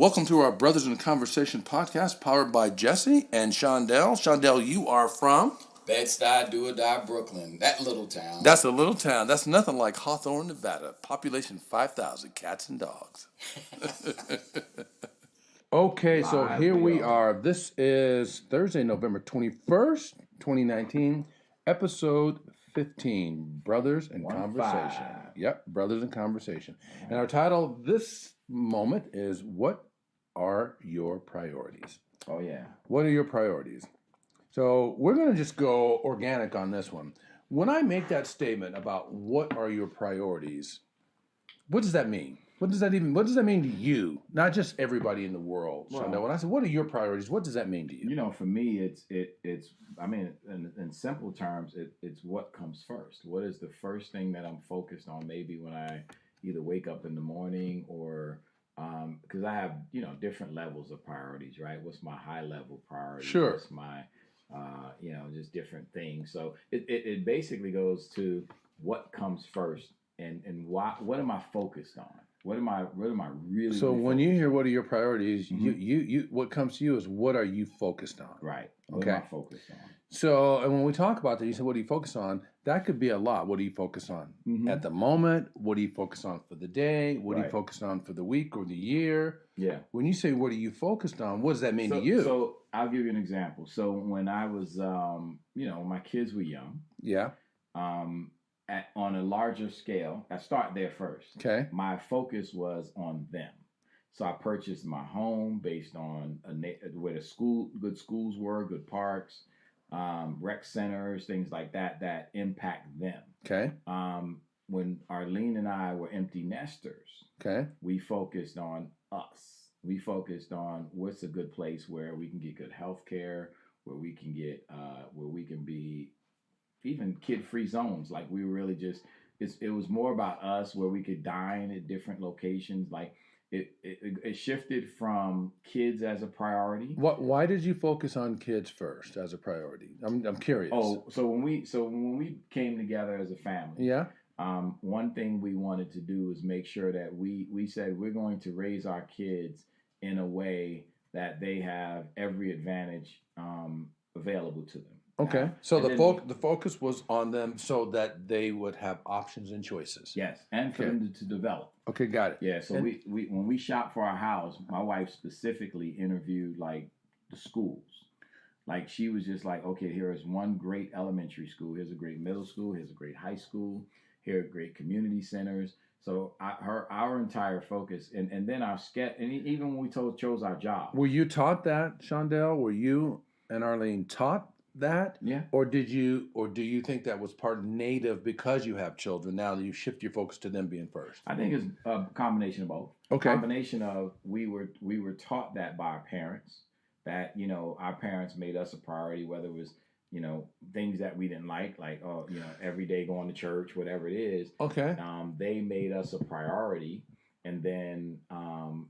Welcome to our Brothers in Conversation podcast powered by Jesse and Shondell. Shondell, you are from? Bed-Stuy, do-or-die, Brooklyn. That little town. That's a little town. That's nothing like Hawthorne, Nevada. Population 5,000 cats and dogs. Okay, so here we are. This is Thursday, November 21st, 2019, episode 15, Brothers in Conversation. Yep, Brothers in Conversation. And our title this moment is, What are your priorities? Oh, yeah. What are your priorities? So we're going to just go organic on this one. When I make that statement about what are your priorities, what does that mean? What does that mean to you? Not just everybody in the world. Well, Shondell, when I say, what are your priorities? What does that mean to you? You know, for me, it's. I mean, in simple terms, it's what comes first. What is the first thing that I'm focused on? Maybe when I either wake up in the morning or because I have different levels of priorities, right? What's my high level priority? Sure. What's my just different things. So it basically goes to what comes first and why. What am I focused on? What am I really? So really when you focused hear on? what are your priorities, Mhm. you what comes to you is what are you focused on? Right. What Okay. am I focused on? So, and when we talk about that, you said, what do you focus on? That could be a lot. What do you focus on Mhm. at the moment? What do you focus on for the day? What do you Right. focus on for the week or the year? Yeah. When you say, what are you focused on? What does that mean to you? So I'll give you an example. So when I was, when my kids were young, Yeah. on a larger scale, I start there first. Okay. My focus was on them. So I purchased my home based on where the good schools were, good parks, rec centers, things like that impact them. Okay. When Arlene and I were empty nesters, Okay. we focused on us. We focused on what's a good place where we can get good health care, where we can be even kid-free zones. Like we were really just, it was more about us where we could dine at different locations. Like it shifted from kids as a priority. Why did you focus on kids first as a priority? I'm curious. Oh, so when we came together as a family, Yeah. one thing we wanted to do is make sure that we said we're going to raise our kids in a way that they have every advantage available to them. Okay. So the focus was on them so that they would have options and choices. Yes, and for them to develop. Okay, got it. Yeah, so we when we shopped for our house, my wife specifically interviewed like the schools. Like she was just like, okay, here is one great elementary school, here's a great middle school, here's a great high school, here are great community centers. So our entire focus, and then our sketch, and even when we chose our job. Were you taught that, Shondell? Were you and Arlene taught that? Yeah. Or do you think that was part native because you have children? Now that you shift your focus to them being first. I think it's a combination of both. Okay. Combination of we were taught that by our parents, that our parents made us a priority, whether it was things that we didn't like every day going to church, whatever it is. Okay. They made us a priority, and then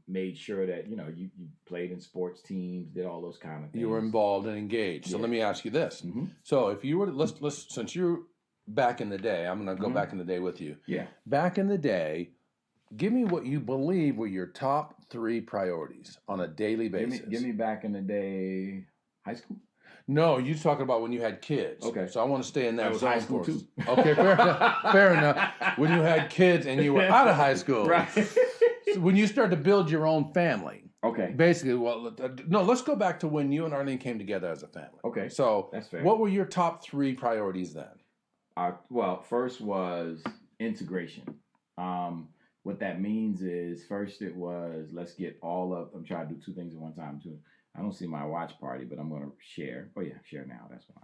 made sure that you played in sports teams, did all those kind of things. You were involved and engaged. So let me ask you this. Mm-hmm. So if you were let's since you're back in the day, I'm going to go Mm-hmm. back in the day with you. Yeah. Back in the day, give me what you believe were your top 3 priorities on a daily basis. Give me back in the day, high school. No, you're talking about when you had kids. Okay. So I want to stay in that was zone high school for us. too. Okay, fair enough. Fair enough. When you had kids and you were out of high school. Right. So when you start to build your own family. Okay. Basically, let's go back to when you and Arlene came together as a family. Okay. So that's fair. What were your top 3 priorities then? First was integration. What that means is first it was let's get all of. I'm trying to do 2 things at one time too. I don't see my watch party, but I'm going to share. Oh yeah, share now. That's why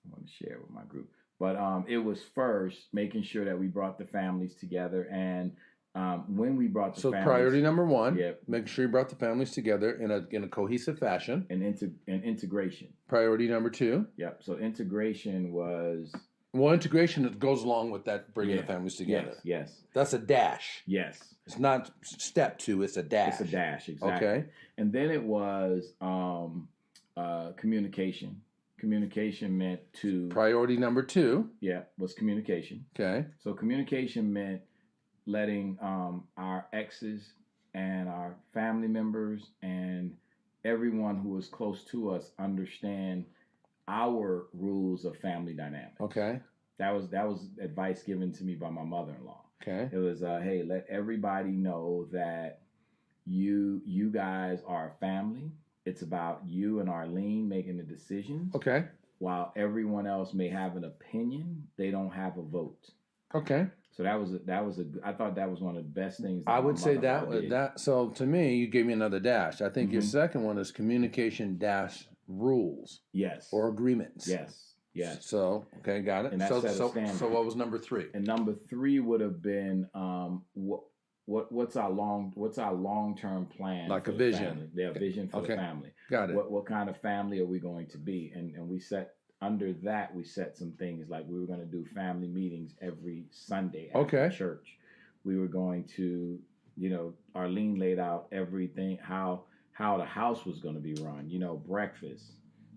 I'm going to share with my group. But it was first making sure that we brought the families together, and when we brought the families, priority number 1, yep. Make sure you brought the families together in a cohesive fashion. And integration. Priority number 2. Yep. So integration was. Well, integration goes along with that, bringing the families together. Yes. That's a dash. Yes. It's not step 2, it's a dash. It's a dash, exactly. Okay. And then it was communication. Communication meant to... Priority number 2. Yeah, was communication. Okay. So communication meant letting our exes and our family members and everyone who is close to us understand our rules of family dynamics. Okay. That was advice given to me by my mother-in-law. Okay. It was, hey, let everybody know that you guys are a family. It's about you and Arlene making the decisions. Okay. While everyone else may have an opinion, they don't have a vote. Okay. So I thought that was one of the best things. I would say that. So to me, you gave me another dash. I think your second one is communication dash rules. Yes. Or agreements. Yes. Yes. So okay, got it. And so what was number 3? And number 3 would have been what's our long-term plan? Like a vision. Family? Yeah, vision for the family. Got it. What kind of family are we going to be? And we set under that, we set some things like we were going to do family meetings every Sunday after church. We were going to, Arlene laid out everything, how the house was going to be run, breakfast,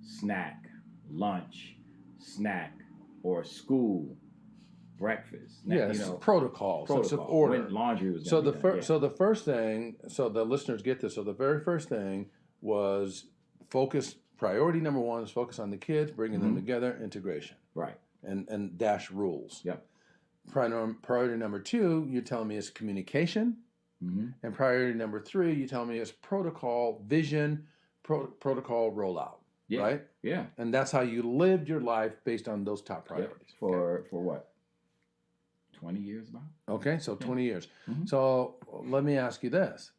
snack, lunch, snack, or school, breakfast. Yes, protocol. Sense of order. When laundry was so the first thing, so the listeners get this. So the very first thing was focus. Priority number 1 is focus on the kids, bringing them together, integration. Right. And dash rules. Yep. Priority number 2, you're telling me is communication. And priority number 3, you tell me is protocol, vision, protocol rollout. Yeah. Right? Yeah. And that's how you lived your life based on those top priorities. For what? 20 years about? Okay, so 20 years. So let me ask you this.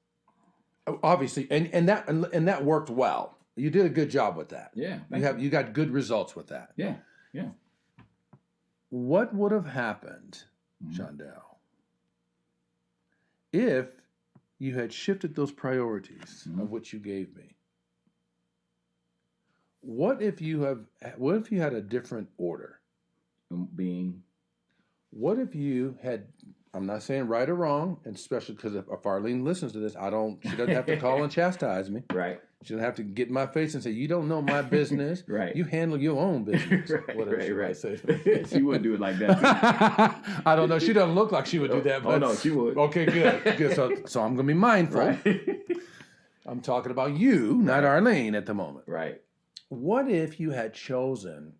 Obviously, and that worked well. You did a good job with that. Yeah. You got good results with that. Yeah. Yeah. What would have happened, Shondell, if you had shifted those priorities of which you gave me? What if you had a different order? Being? What if you had? I'm not saying right or wrong, and especially because if Arlene listens to this, she doesn't have to call and chastise me. Right. She doesn't have to get in my face and say, "You don't know my business." Right. You handle your own business. Right. She wouldn't do it like that. I don't know. She doesn't look like she would do that. But, no, she would. Okay, good. So I'm going to be mindful. Right. I'm talking about you, not Arlene, at the moment. Right. What if you had chosen?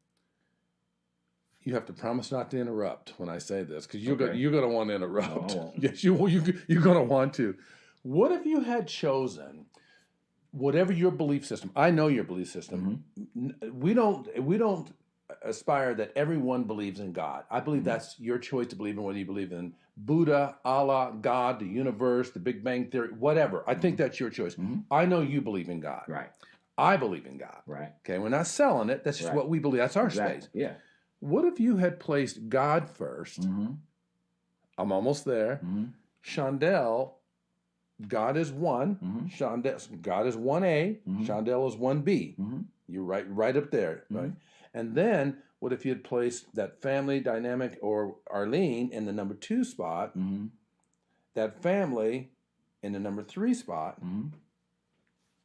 You have to promise not to interrupt when I say this, because you're going to want to interrupt. No, yes, you're going to want to. What if you had chosen? Whatever your belief system, I know your belief system. We don't aspire that everyone believes in God. I believe that's your choice to believe in, whether you believe in Buddha, Allah, God, the universe, the Big Bang Theory, whatever. I think that's your choice. I know you believe in God. Right. I believe in God. Right. Okay, we're not selling it. That's just what we believe. That's our space. Yeah. What if you had placed God first? I'm almost there. Shondell, God is 1. Shondell, God is 1A. Shondell is 1B. You're right up there, right? And then, what if you had placed that family dynamic or Arlene in the number 2 spot? That family in the number 3 spot.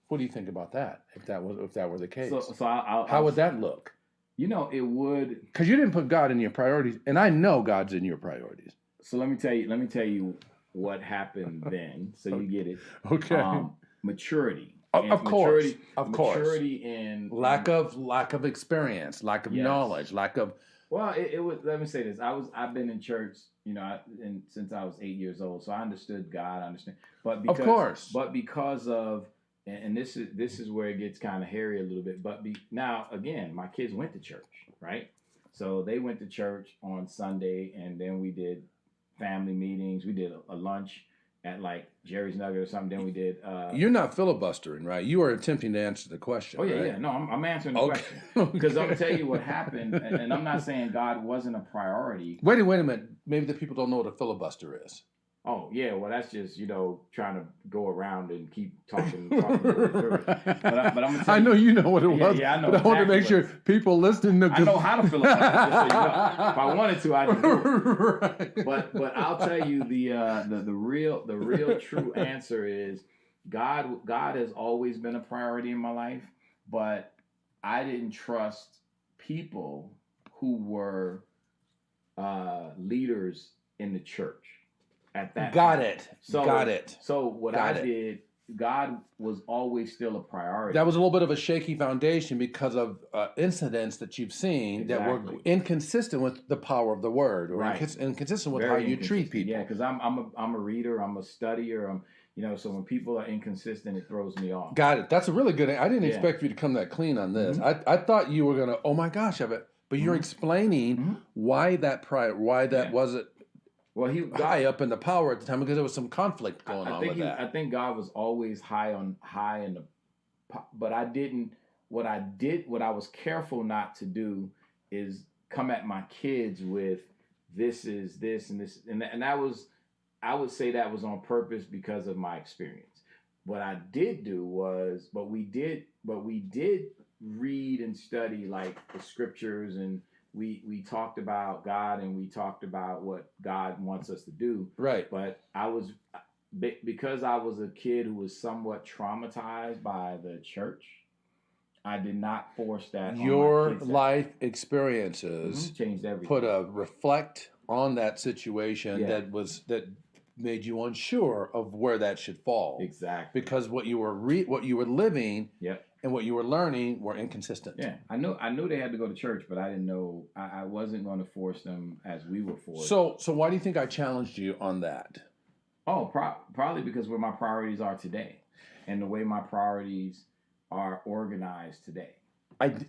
What do you think about that? If that were the case, how would that look? It would, because you didn't put God in your priorities, and I know God's in your priorities. So let me tell you what happened then, so you get it. Okay. Maturity. Of course. Maturity in lack of experience, lack of knowledge, lack of. Well, it was. Let me say this. I've been in church, since I was 8 years old, so I understood God. I understand, but because of. And this is where it gets kind of hairy a little bit. But now, again, my kids went to church, right? So they went to church on Sunday, and then we did family meetings. We did a lunch at like Jerry's Nugget or something. Then we did. You're not filibustering, right? You are attempting to answer the question. Oh yeah, right? yeah. No, I'm answering the question because I'm gonna tell you what happened, and I'm not saying God wasn't a priority. Wait a minute. Maybe the people don't know what a filibuster is. Oh yeah, well that's just trying to go around and keep talking. But I'm gonna I know you know what it was. Yeah, I know. But I want to make sure people listening. I know how to filibuster. Just so you know. If I wanted to, I could do it. Right. But I'll tell you the real true answer is God has always been a priority in my life, but I didn't trust people who were leaders in the church. at that Got time. it. So, Got it. So what Got I it. did, God was always still a priority. That was a little bit of a shaky foundation because of incidents that you've seen that were Exactly. inconsistent with the power of the word, or Right. inconsistent with Very how you treat inconsistent. people. Yeah, because I'm a reader, I'm a studier, so when people are inconsistent, it throws me off. Got it. That's a really good. I didn't Yeah. expect you to come that clean on this. Mm-hmm. I thought you were gonna. Oh my gosh, but you're explaining why that wasn't high up in the power at the time, because there was some conflict going on with that. I think God was always high in the, but I didn't. What I was careful not to do is come at my kids with this is this and this, and that was, I would say that was on purpose because of my experience. What I did do was, but we did read and study like the scriptures, and we talked about God, and we talked about what God wants us to do. Right. But because I was a kid who was somewhat traumatized by the church, I did not force that. Your on my kids. life experiences changed everything. Put a reflect on that situation that made you unsure of where that should fall. Exactly. Because what you were living Yep. and what you were learning were inconsistent. Yeah. I knew they had to go to church, but I didn't know I wasn't going to force them as we were forced. So why do you think I challenged you on that? Oh, probably because where my priorities are today and the way my priorities are organized today.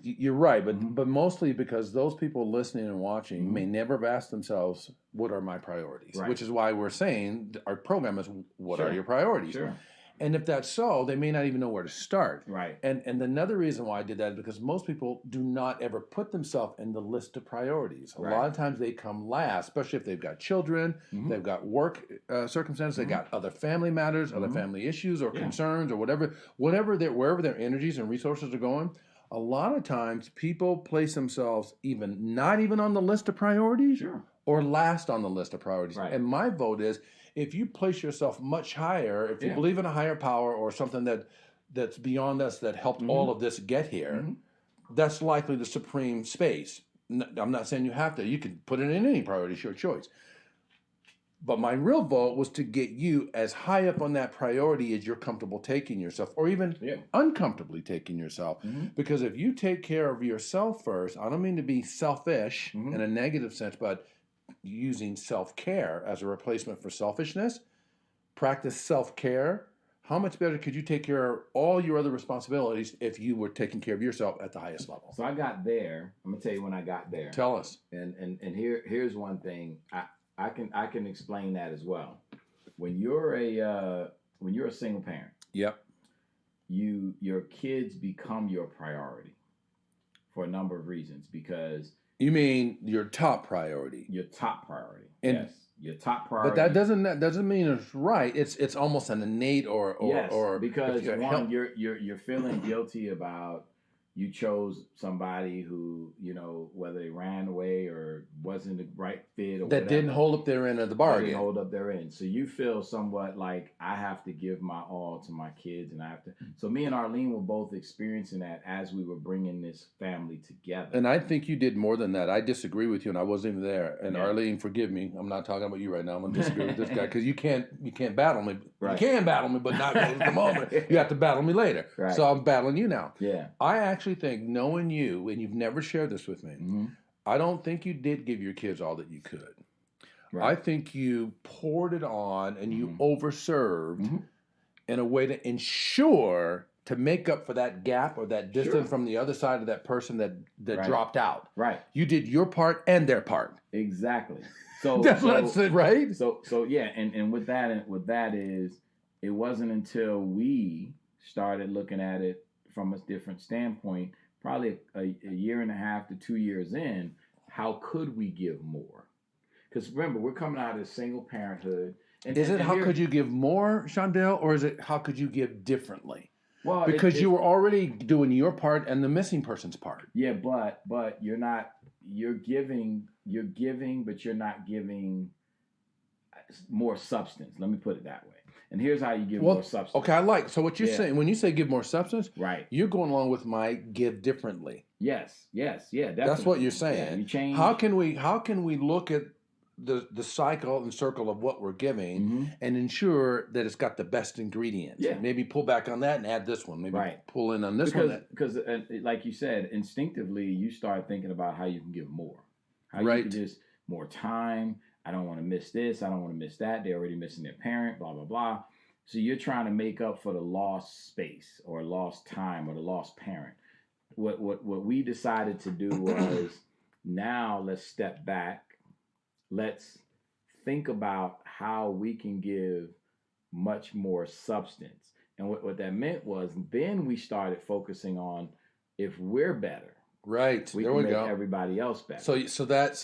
You're right, but mostly because those people listening and watching may never have asked themselves, what are my priorities? Right. Which is why we're saying our program is, what Sure. are your priorities? Sure. And if that's so, they may not even know where to start. Right. And another reason why I did that is because most people do not ever put themselves in the list of priorities. A lot of times they come last, especially if they've got children, they've got work circumstances, they've got other family matters, other family issues or concerns or wherever their energies and resources are going. A lot of times people place themselves not even on the list of priorities or last on the list of priorities. Right. And my vote is, if you place yourself much higher, if you believe in a higher power or something that's beyond us that helped all of this get here, that's likely the supreme space. I'm not saying you have to. You can put it in any priority, it's your choice. But my real vote was to get you as high up on that priority as you're comfortable taking yourself, or even uncomfortably taking yourself. Because if you take care of yourself first, I don't mean to be selfish in a negative sense, but using self-care as a replacement for selfishness, practice self-care. How much better could you take care of all your other responsibilities if you were taking care of yourself at the highest level? So I got there. I'm gonna tell you when I got there. Tell us. And here's one thing. I can explain that as well. When you're a single parent, your kids become your priority for a number of reasons. Because you mean your top priority? Your top priority. And, yes, your top priority. But that doesn't mean it's right. It's almost an innate or because one, you're feeling guilty about you chose somebody who, whether they ran away or wasn't the right fit or that didn't hold up their end of the bargain. Didn't hold up their end. So you feel somewhat like I have to give my all to my kids, and I have to. So me and Arlene were both experiencing that as we were bringing this family together. And I think you did more than that. I disagree with you, and I wasn't even there. And Arlene, forgive me. I'm not talking about you right now. I'm gonna disagree with this guy because you can't battle me. Right. You can battle me, but not at the moment. You have to battle me later. Right. So I'm battling you now. Yeah. I actually think, knowing you, and you've never shared this with me, I don't think you did give your kids all that you could. Right. I think you poured it on and you overserved in a way to ensure to make up for that gap or that distance from the other side of that person that dropped out. Right. You did your part and their part. Exactly. So that's what I said, right? So yeah, and with that is, it wasn't until we started looking at it from a different standpoint, probably a year and a half to 2 years in, how could we give more? Because remember, we're coming out of single parenthood. Is it how could you give more, Shondell, or is it how could you give differently? Well, because you were already doing your part and the missing person's part. Yeah, but you're not. You're giving, but you're not giving more substance. Let me put it that way. And here's how you give more substance. Okay, so what you're saying, when you say give more substance, right? You're going along with my give differently. Yes, yeah, definitely. That's what you're saying. Yeah, you change. How can we look at the cycle and circle of what we're giving Mm-hmm. and ensure that it's got the best ingredients. Yeah. Maybe pull back on that and add this one. Maybe Right. pull in on this because, one. Because, like you said, instinctively you start thinking about how you can give more. How Right. you can just more time. I don't want to miss this. I don't want to miss that. They're already missing their parent, blah, blah, blah. So you're trying to make up for the lost space or lost time or the lost parent. What we decided to do was now let's step back. Let's think about how we can give much more substance. And what that meant was then we started focusing on if we're better. Right. We there can we make go. everybody else better. So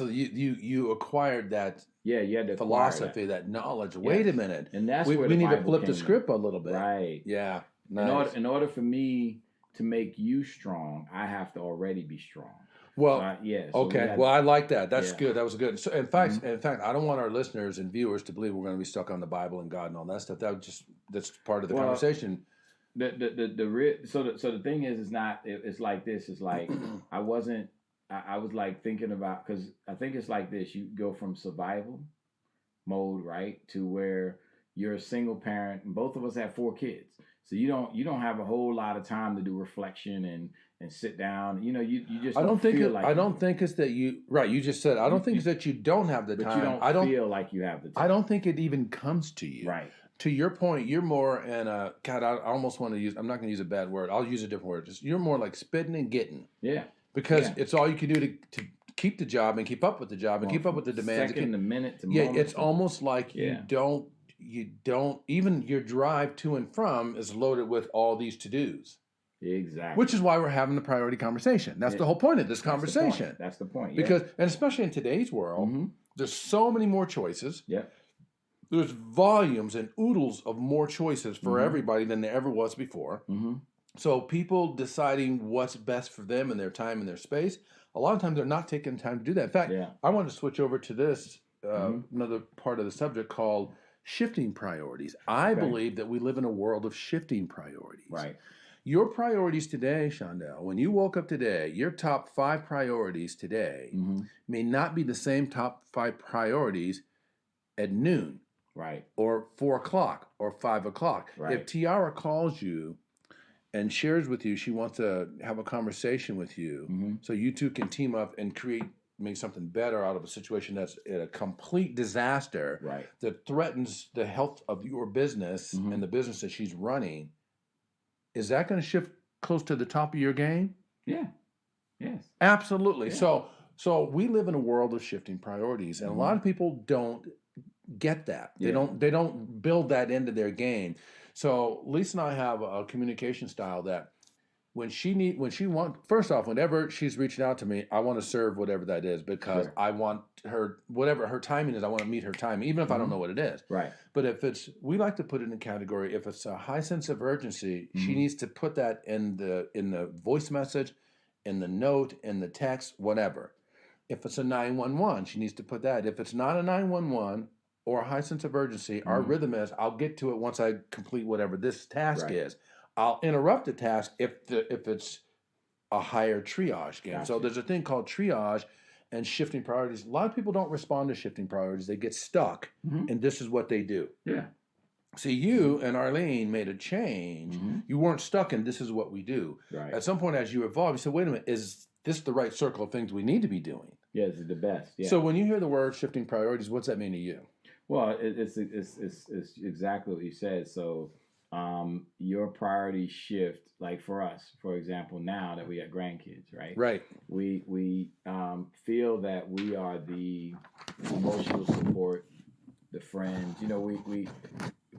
you acquired that you had to philosophy, that knowledge. Wait a minute. And that's we where need the to flip the script a little bit. Right. Yeah. Nice. In order for me to make you strong, I have to already be strong. Well, so okay. Well, I like that. That's Yeah. good. That was good. So, in fact, I don't want our listeners and viewers to believe we're going to be stuck on the Bible and God and all that stuff. That's part of the conversation. So the thing is, it's like this. It's like I was like thinking about, because I think it's like this. You go from survival mode, right, to where you're a single parent, and both of us have 4 kids. So you don't have a whole lot of time to do reflection and sit down. You just I don't think it's that you right. You just said I don't think it's that you don't have the time. You don't feel like you have the time. I don't think it even comes to you. Right. To your point, you're more in a God. I almost want to use. I'm not going to use a bad word. I'll use a different word. You're more like spitting and getting. Yeah. Because it's all you can do to keep the job and keep up with the job and keep up with the demands. Second to minute to moment. moment. It's almost like you don't even your drive to and from is loaded with all these to-dos. Exactly. Which is why we're having the priority conversation. That's the whole point of this conversation. That's the point. Because, and especially in today's world, there's so many more choices. Yeah. There's volumes and oodles of more choices for everybody than there ever was before. Mm-hmm. So people deciding what's best for them and their time and their space, a lot of times they're not taking time to do that. In fact, I want to switch over to this, another part of the subject called shifting priorities. I believe that we live in a world of shifting priorities. Right. Your priorities today, Shondell, when you woke up today, your top 5 priorities today may not be the same top 5 priorities at noon. Right. Or 4 o'clock or 5 o'clock. Right. If Tiara calls you and shares with you, she wants to have a conversation with you so you two can team up and make something better out of a situation that's a complete disaster that threatens the health of your business and the business that she's running. Is that going to shift close to the top of your game? Yeah. Yes. Absolutely. Yeah. So we live in a world of shifting priorities, and a lot of people don't get that. They don't build that into their game. So Lisa and I have a communication style that whenever she's reaching out to me, I want to serve whatever that is because I want her, whatever her timing is, I want to meet her timing, even if I don't know what it is. Right. But we like to put it in a category, if it's a high sense of urgency, she needs to put that in the voice message, in the note, in the text, whatever. If it's a 911, she needs to put that. If it's not a 911 or a high sense of urgency, our rhythm is I'll get to it once I complete whatever this task is. I'll interrupt the task if it's a higher triage game. Gotcha. So there's a thing called triage and shifting priorities. A lot of people don't respond to shifting priorities. They get stuck, and this is what they do. Yeah. See, you and Arlene made a change. You weren't stuck in this is what we do. Right. At some point as you evolve, you said, wait a minute, is this the right circle of things we need to be doing? Yeah, it's the best. Yeah. So when you hear the word shifting priorities, what's that mean to you? Well, it's exactly what you said. So your priorities shift, like for us, for example, now that we got grandkids, right? Right. We feel that we are the emotional support, the friends. We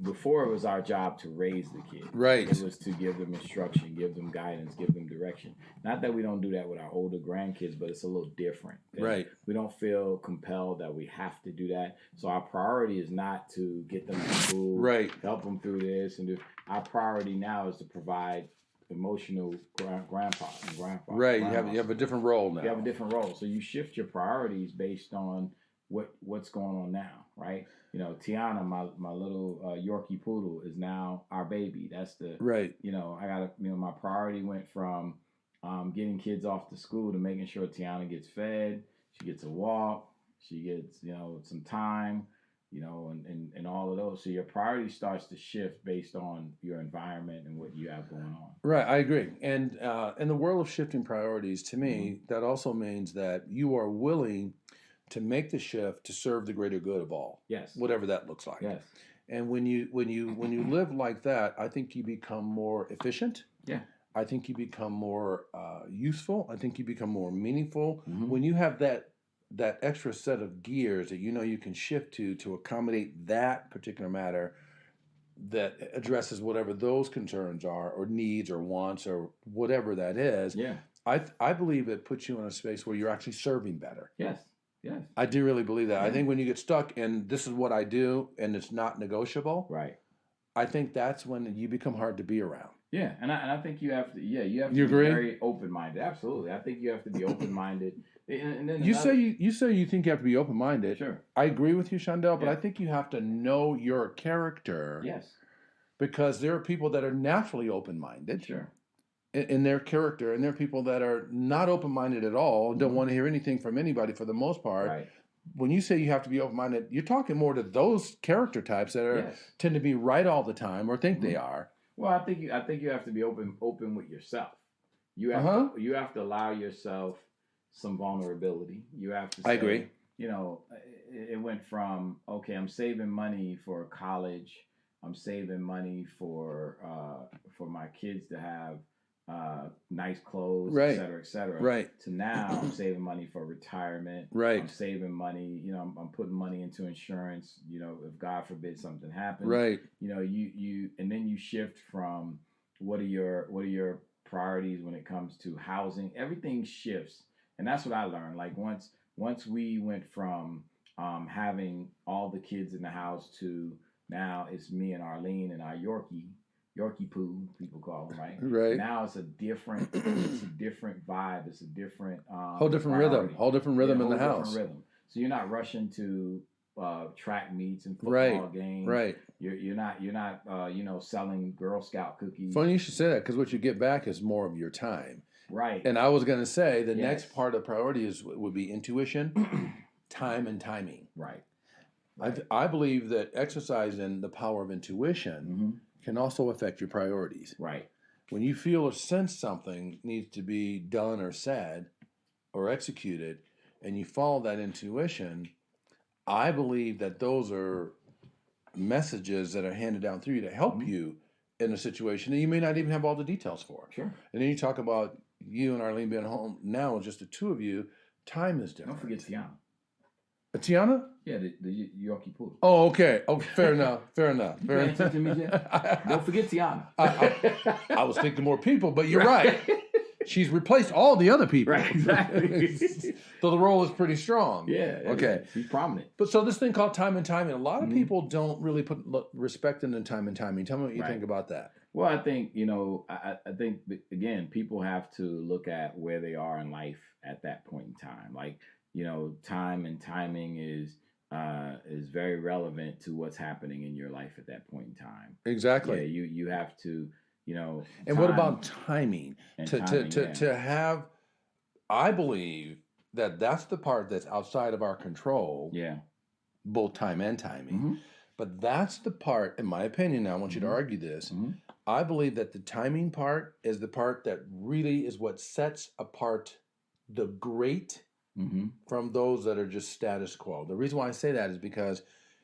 before it was our job to raise the kids. Right. It was to give them instruction, give them guidance, give them direction. Not that we don't do that with our older grandkids, but it's a little different. Right. We don't feel compelled that we have to do that. So our priority is not to get them to school, help them through this and do. Our priority now is to provide emotional grandpa and grandpa. Right. You have a different role now. You have a different role. So you shift your priorities based on what's going on now, right? Tiana, my little Yorkie poodle, is now our baby. That's the right. My priority went from getting kids off to school to making sure Tiana gets fed, she gets a walk, She gets, some time, and all of those. So your priority starts to shift based on your environment and what you have going on. Right, I agree. And in the world of shifting priorities, to me, that also means that you are willing to make the shift to serve the greater good of all. Yes. Whatever that looks like. Yes. And when you live like that, I think you become more efficient. Yeah. I think you become more useful. I think you become more meaningful. Mhm. When you have that extra set of gears that you can shift to accommodate that particular matter that addresses whatever those concerns are or needs or wants or whatever that is. Yeah. I believe it puts you in a space where you're actually serving better. Yes. Yes. I do really believe that. Yeah. I think when you get stuck and this is what I do and it's not negotiable, right. I think that's when you become hard to be around. Yeah, and I think you have to. Yeah, you have to You be agree? very open-minded. Absolutely, I think you have to be open-minded. And then You say you think you have to be open-minded. Sure. I agree with you, Shondell, but Yeah. I think you have to know your character. Yes. Because there are people that are naturally open-minded. Sure. In their character, and there are people that are not open-minded at all, don't want to hear anything from anybody for the most part. Right. When you say you have to be open-minded, you're talking more to those character types that tend to be right all the time or think they are. Well, I think you have to be open with yourself. You have you have to allow yourself some vulnerability. You have to say, I agree. It went from, okay, I'm saving money for college, I'm saving money for my kids to have nice clothes, right. et cetera, right. to now I'm saving money for retirement. Right. I'm saving money, I'm putting money into insurance, if God forbid something happens. Right. You and then you shift from what are your priorities when it comes to housing. Everything shifts. And that's what I learned. Like once we went from having all the kids in the house to now it's me and Arlene and our Yorkie Poo, people call him, right? Right. Now it's a different vibe. It's a different whole different priority. rhythm. Whole different rhythm in the house. Rhythm. So you're not rushing to track meets and football games. Right. You're not selling Girl Scout cookies. Funny you should say that because what you get back is more of your time. Right. And I was going to say the next part of priority would be intuition, time, and timing. Right. I believe that exercising the power of intuition can also affect your priorities. Right. When you feel or sense something needs to be done or said or executed, and you follow that intuition, I believe that those are messages that are handed down through you to help you in a situation that you may not even have all the details for. Sure. And then you talk about you and Arlene being home now, just the two of you. Time is different. Don't forget Tiana. Tiana? Yeah, the Yorkie Poo. Oh, okay. Oh, fair enough. Fair enough. Fair enough. Don't forget Tiana. I was thinking more people, but you're right. She's replaced all the other people. Right, exactly. So the role is pretty strong. Yeah. Okay. She's prominent. But so this thing called time and timing, a lot of people don't really put respect into time and timing. Tell me what you think about that. Well, I think, I think, again, people have to look at where they are in life at that point in time. Like, time and timing is very relevant to what's happening in your life at that point in time. Exactly. Yeah, you have to, And what about timing? Timing, to have, I believe that that's the part that's outside of our control. Yeah. Both time and timing. But that's the part, in my opinion, now I want you to argue this. I believe that the timing part is the part that really is what sets apart the great from those that are just status quo. The reason why I say that is because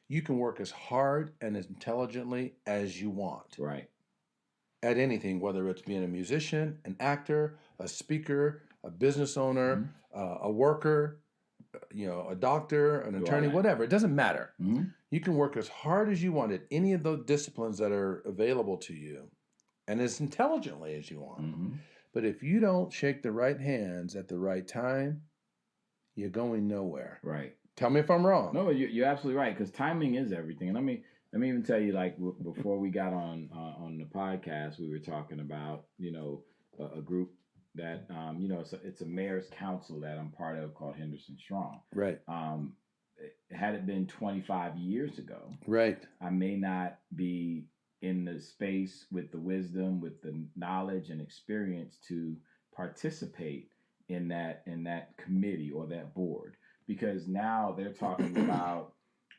you can work as hard and as intelligently as you want. Right. At anything, whether it's being a musician, an actor, a speaker, a business owner, a worker, a doctor, an attorney, whatever. It doesn't matter. You can work as hard as you want at any of those disciplines that are available to you and as intelligently as you want. But if you don't shake the right hands at the right time, you're going nowhere. Right. Tell me if I'm wrong. No, you're absolutely right, because timing is everything. And let me even tell you, like, before we got on the podcast, we were talking about, a group that, it's a mayor's council that I'm part of called Henderson Strong. Right. Had it been 25 years ago, right, I may not be in the space with the wisdom, with the knowledge and experience to participate in that committee or that board, because now they're talking about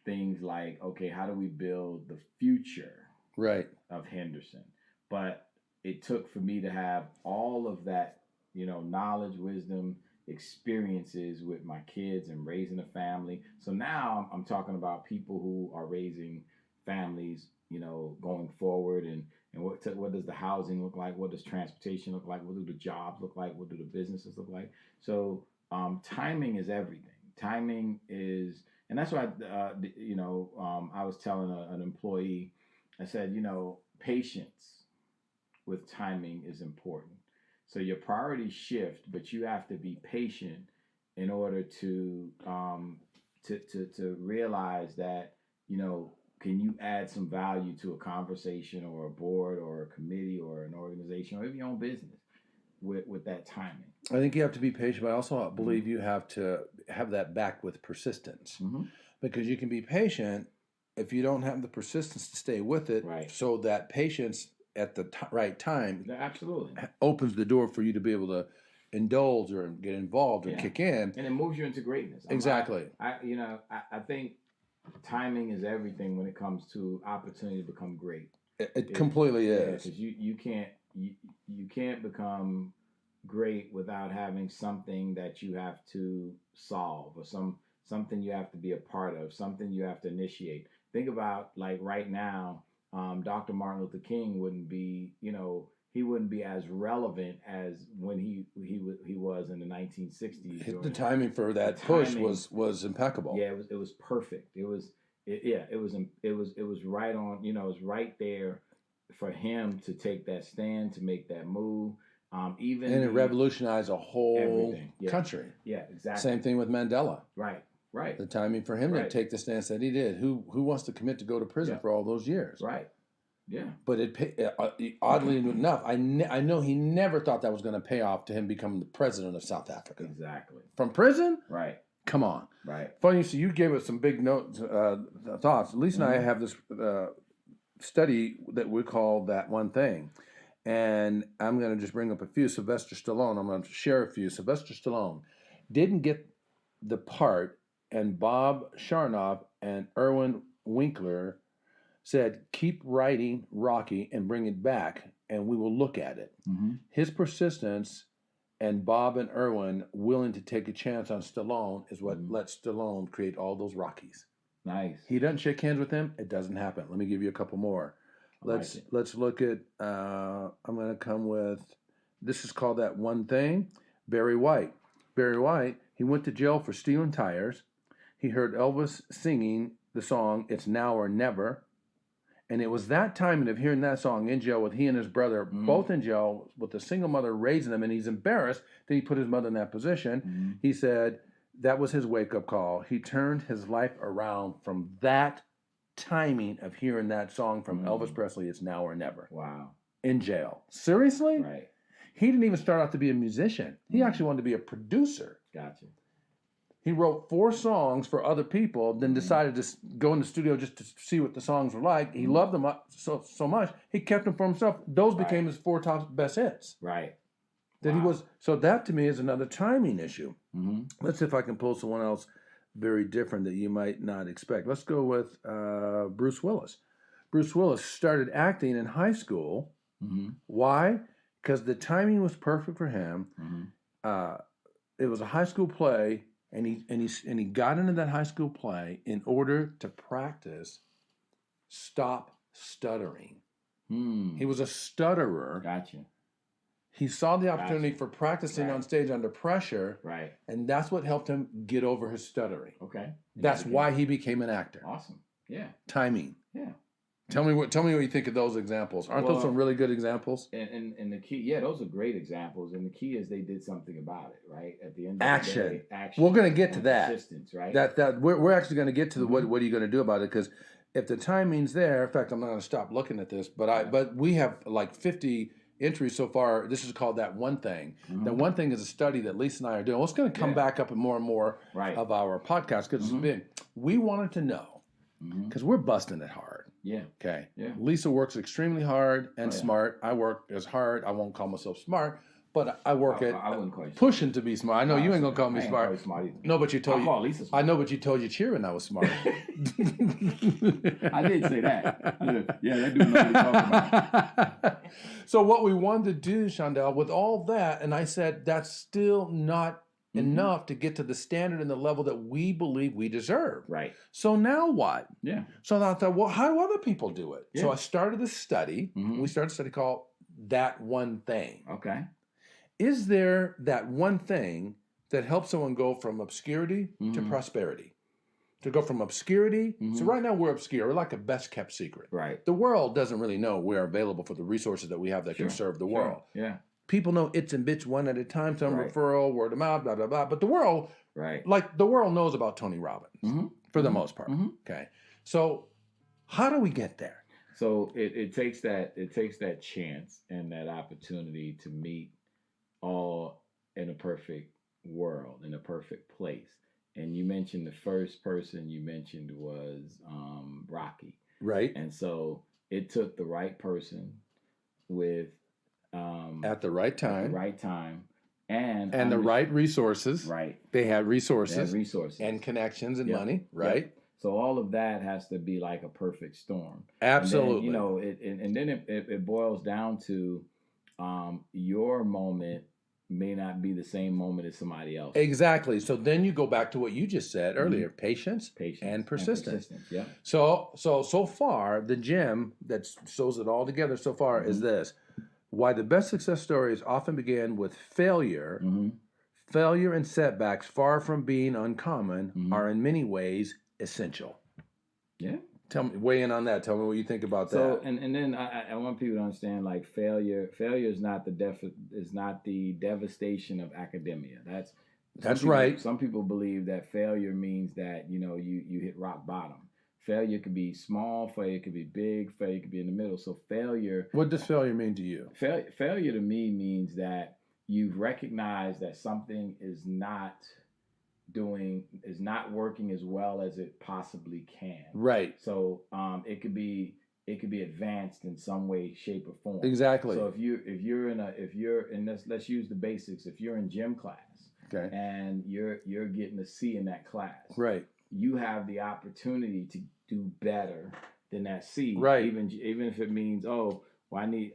things like, okay, how do we build the future Right. of Henderson? But it took for me to have all of that, knowledge, wisdom, experiences with my kids and raising a family. So now I'm talking about people who are raising families, going forward, and what does the housing look like? What does transportation look like? What do the jobs look like? What do the businesses look like? So timing is everything. Timing is, and that's why I was telling an employee, I said, patience with timing is important. So your priorities shift, but you have to be patient in order to realize that, can you add some value to a conversation or a board or a committee or an organization or even your own business with that timing. I think you have to be patient, but I also believe you have to have that backed with persistence. Mm-hmm. Because you can be patient if you don't have the persistence to stay with it. Right. So that patience at the right time absolutely opens the door for you to be able to indulge or get involved or kick in. And it moves you into greatness. Exactly. I think timing is everything when it comes to opportunity to become great. It completely is. Because you can't become great without having something that you have to solve or something you have to be a part of, something you have to initiate. Think about, like, right now, Dr. Martin Luther King wouldn't be, he wouldn't be as relevant as when he was in the 1960s. The timing for that push was impeccable. Yeah, it was perfect. It was right on. It was right there for him to take that stand, to make that move. And it revolutionized a whole country. Yeah, exactly. Same thing with Mandela. Right. The timing for him to take the stance that he did. Who wants to commit to go to prison for all those years? Right. Yeah. But oddly enough, I know he never thought that was going to pay off to him becoming the president of South Africa. Exactly. From prison? Right. Come on. Right. Funny, so you gave us some big notes, thoughts. Lisa and I have this study that we call That One Thing. And I'm going to just bring up a few. Sylvester Stallone, I'm going to share a few. Sylvester Stallone didn't get the part, and Bob Charnoff and Erwin Winkler said, keep writing Rocky and bring it back, and we will look at it. Mm-hmm. His persistence and Bob and Erwin willing to take a chance on Stallone is what let Stallone create all those Rockies. Nice. He doesn't shake hands with him, it doesn't happen. Let me give you a couple more. Let's look at, I'm going to come with, this is called That One Thing. Barry White. Barry White, he went to jail for stealing tires. He heard Elvis singing the song, It's Now or Never. And it was that time of hearing that song in jail with he and his brother, both in jail, with a single mother raising them, and he's embarrassed that he put his mother in that position. Mm-hmm. He said that was his wake-up call. He turned his life around from that timing of hearing that song from Elvis Presley, It's Now or Never. Wow. In jail. Seriously? Right. He didn't even start out to be a musician. He actually wanted to be a producer. Gotcha. He wrote 4 songs for other people, then decided to go in the studio just to see what the songs were like. He loved them so much, he kept them for himself. Those became his 4 top best hits. Right. So that to me is another timing issue. Mm-hmm. Let's see if I can pull someone else very different that you might not expect. Let's go with Bruce Willis. Bruce Willis started acting in high school. Mm-hmm. Why? Because the timing was perfect for him. Mm-hmm. It was a high school play, and he got into that high school play in order to practice stop stuttering. He was a stutterer. Gotcha. He saw the opportunity for practicing on stage under pressure, right? And that's what helped him get over his stuttering. Okay, that's why he became an actor. Awesome. Yeah. Timing. Yeah. Tell me what you think of those examples. Aren't those some really good examples? And the key, those are great examples. And the key is they did something about it, right? At the end of action. the day, action. We're going to get to that. Persistence, right? That we're actually going to get to the what are you going to do about it? Because if the timing's there, in fact, I'm not going to stop looking at this. But we have like 50 entries so far. This is called That One Thing. Mm-hmm. That One Thing is a study that Lisa and I are doing. Well, it's going to come back up in more and more of our podcast because it's been. We wanted to know because we're busting it hard. Yeah. Okay. Yeah. Lisa works extremely hard and smart. I work as hard. I won't call myself smart, But I work at I wouldn't call you pushing to be smart. I know you ain't gonna call me smart. Call you smart either. No, but you told I'll call Lisa smart. I know, but you told your cheering I was smart. I did say that. Yeah, that dude knows what he's talking about. So what we wanted to do, Shondell, with all that, and I said that's still not enough to get to the standard and the level that we believe we deserve. Right. So now what? Yeah. So I thought, well, how do other people do it? Yeah. So I started this study. We started a study called That One Thing. Okay. Is there that one thing that helps someone go from obscurity to prosperity? To go from obscurity. So right now we're obscure. We're like a best kept secret. Right. The world doesn't really know we're available for the resources that we have that can serve the world. Yeah. People know its and bits one at a time, some referral, word of mouth, blah, blah, blah. But the world, the world knows about Tony Robbins for the most part. Okay. So how do we get there? So it takes that chance and that opportunity to meet all in a perfect world, in a perfect place. And you mentioned the first person you mentioned was Rocky. Right. And so it took the right person with at the right time. At the right time. And the right resources. Right. They had resources. They had resources. And connections and money. Right. Yep. So all of that has to be like a perfect storm. Absolutely. And then, it boils down to your moment may not be the same moment as somebody else. Exactly. So then you go back to what you just said earlier: patience and persistence. Yeah. So far, the gem that sews it all together so far is this: why the best success stories often begin with failure. Failure and setbacks, far from being uncommon, are in many ways essential. Yeah. Weigh in on that. Tell me what you think about that. So, and then I want people to understand, like, failure is not the devastation of academia. That's right. Some people believe that failure means that you hit rock bottom. Failure could be small, failure could be big, failure could be in the middle. So failure. What does failure mean to you? Failure to me means that you've recognized that something is not working as well as it possibly can. Right. So it could be advanced in some way, shape, or form. Exactly. So if you're in let's use the basics. If you're in gym class, okay, and you're getting a C in that class, right, you have the opportunity to do better than that C. Right. Even if it means, oh, well, I need,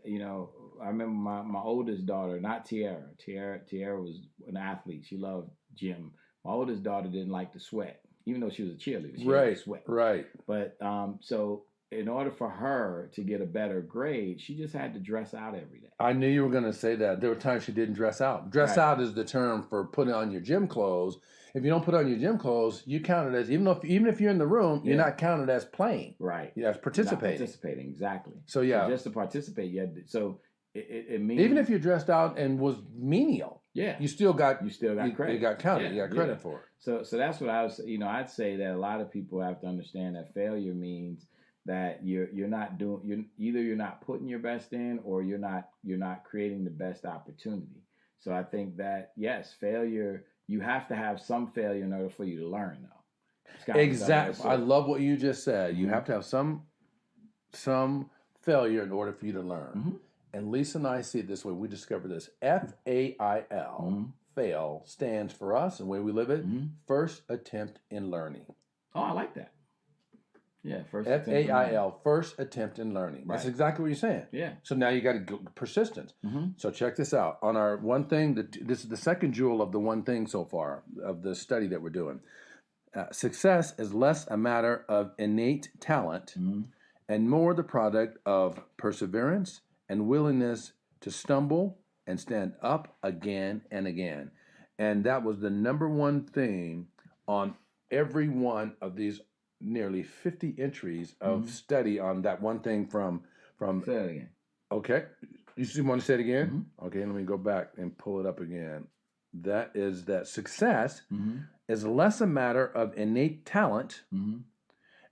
I remember my oldest daughter, not Tiara. Tiara was an athlete. She loved gym. My oldest daughter didn't like to sweat, even though she was a cheerleader. She liked to sweat. Right. But so in order for her to get a better grade, she just had to dress out every day. I knew you were going to say that. There were times she didn't dress out. Dress out is the term for putting on your gym clothes. If you don't put on your gym clothes, you count it as, even if you're in the room, you're not counted as playing. Right. You're participating. Not participating, exactly. So just to participate, it means, even if you dressed out and was menial, you still got credit. You got counted. You got credit for it. So that's what I'd say that a lot of people have to understand that failure means that you're not putting your best in, or you're not creating the best opportunity. So I think that, yes, failure, you have to have some failure in order for you to learn, though. Exactly. I love what you just said. You have to have some failure in order for you to learn. And Lisa and I see it this way. We discovered this. FAIL, fail, stands for us, and the way we live it, first attempt in learning. Oh, I like that. Yeah, FAIL, first attempt in learning. Right. That's exactly what you're saying. Yeah. So now you got to go persistence. So check this out. On our one thing, this is the second jewel of the one thing so far of the study that we're doing. Success is less a matter of innate talent and more the product of perseverance and willingness to stumble and stand up again and again. And that was the number one thing on every one of these nearly 50 entries of study on that one thing from Say it again. Okay. You want to say it again? Okay, let me go back and pull it up again. That is that success is less a matter of innate talent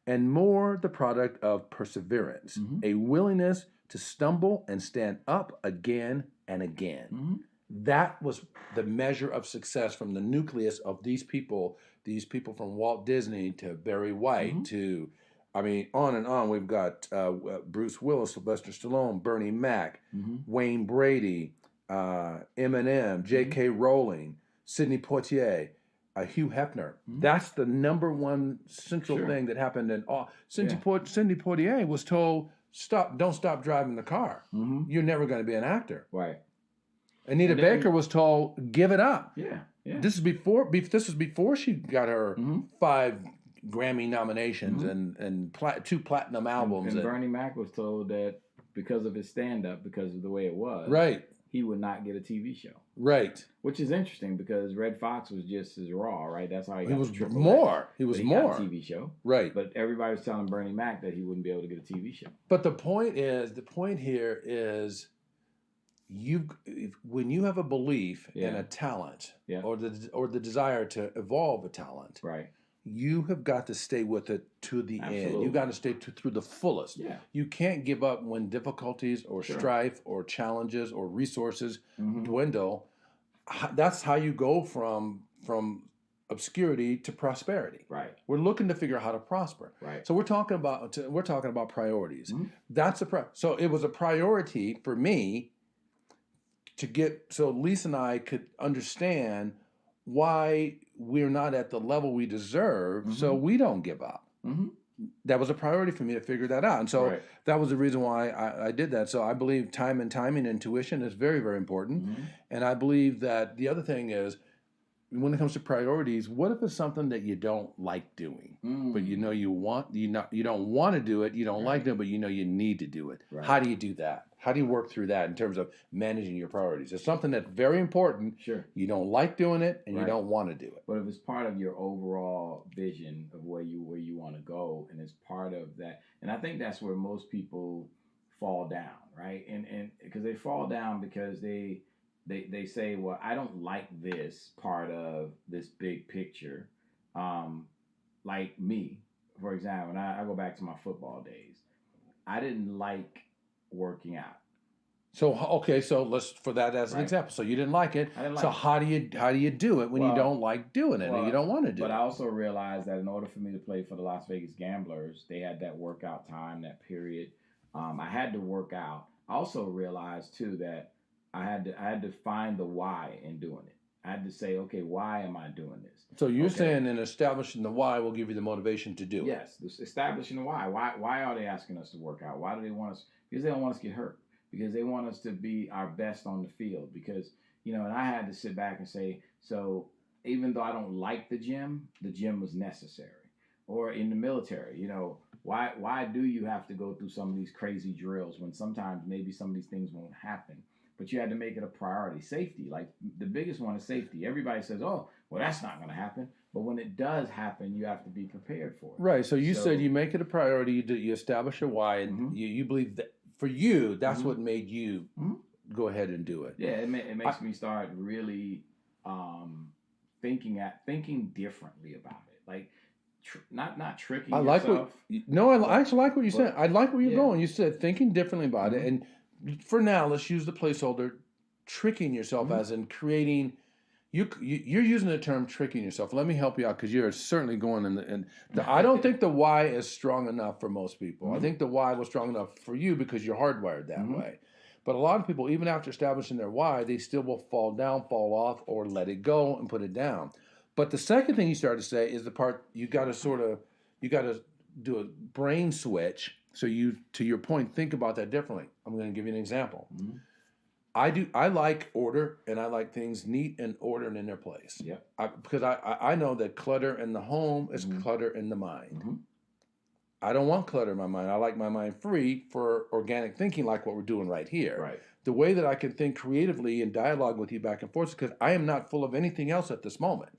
and more the product of perseverance, a willingness to stumble and stand up again and again. That was the measure of success from the nucleus of these people from Walt Disney to Barry White to, on and on. We've got Bruce Willis, Sylvester Stallone, Bernie Mac, Wayne Brady, Eminem, J.K. Rowling, Sidney Poitier, Hugh Hefner. That's the number one central thing that happened in all. Sidney Poitier was told, don't stop driving the car. You're never going to be an actor. Right. Anita Baker was told, give it up. Yeah. This is before she got her 5 Grammy nominations and 2 platinum albums. And Bernie Mac was told that because of his stand-up, because of the way it was, right, he would not get a TV show. Right. Which is interesting because Red Fox was just as raw, right? That's how he got was Triple more. X. He was But more. got a TV show. Right. But everybody was telling Bernie Mac that he wouldn't be able to get a TV show. But the point here is when you have a belief in a talent or the desire to evolve a talent, right, you have got to stay with it to the end. You got to stay through the fullest. Yeah. You can't give up when difficulties or strife or challenges or resources dwindle. That's how you go from obscurity to prosperity. Right. We're looking to figure out how to prosper. Right. So we're talking about priorities. That's so it was a priority for me to get so Lisa and I could understand why we're not at the level we deserve, so we don't give up. That was a priority for me to figure that out. And so that was the reason why I did that. So I believe time and timing and intuition is very, very important. And I believe that the other thing is, when it comes to priorities, what if it's something that you don't like doing, but you know you don't want to do it, you don't like doing it, but you know you need to do it? Right. How do you do that? How do you work through that in terms of managing your priorities? It's something that's very important. Sure. You don't like doing it, and you don't want to do it. But if it's part of your overall vision of where you want to go, and it's part of that, and I think that's where most people fall down, right? And because they fall down because they say, well, I don't like this part of this big picture. Like me, for example, and I go back to my football days. I didn't like working out. So let's for that as an example. So you didn't like it. So how do you do it when you don't like doing it and you don't want to do it? But I also realized that in order for me to play for the Las Vegas Gamblers, they had that workout time, that period. I had to work out. I also realized too that I had to find the why in doing it. I had to say, okay, why am I doing this? So you're saying in establishing the why will give you the motivation to do it. Yes, establishing the why. Why are they asking us to work out? Why do they want us? Because they don't want us to get hurt. Because they want us to be our best on the field. Because, and I had to sit back and say, so even though I don't like the gym was necessary. Or in the military, why do you have to go through some of these crazy drills when sometimes maybe some of these things won't happen? But you had to make it a priority. Safety, like the biggest one is safety. Everybody says, oh, well, that's not going to happen. But when it does happen, you have to be prepared for it. Right. So you said you make it a priority, you establish your why, and you believe that for you, that's what made you go ahead and do it. Yeah, it makes me start really thinking differently about it. Like, not tricking yourself. I actually like what you said. I like where you're going. You said thinking differently about it, and for now, let's use the placeholder, tricking yourself as in creating. You're using the term tricking yourself. Let me help you out because you're certainly going in I don't think the why is strong enough for most people. I think the why was strong enough for you because you're hardwired that way. But a lot of people, even after establishing their why, they still will fall down, fall off, or let it go and put it down. But the second thing you start to say is the part you got to do a brain switch. So to your point, think about that differently. I'm going to give you an example. I like order, and I like things neat and ordered and in their place. Yeah. Because I know that clutter in the home is clutter in the mind. I don't want clutter in my mind. I like my mind free for organic thinking, like what we're doing right here. Right. The way that I can think creatively and dialogue with you back and forth is because I am not full of anything else at this moment.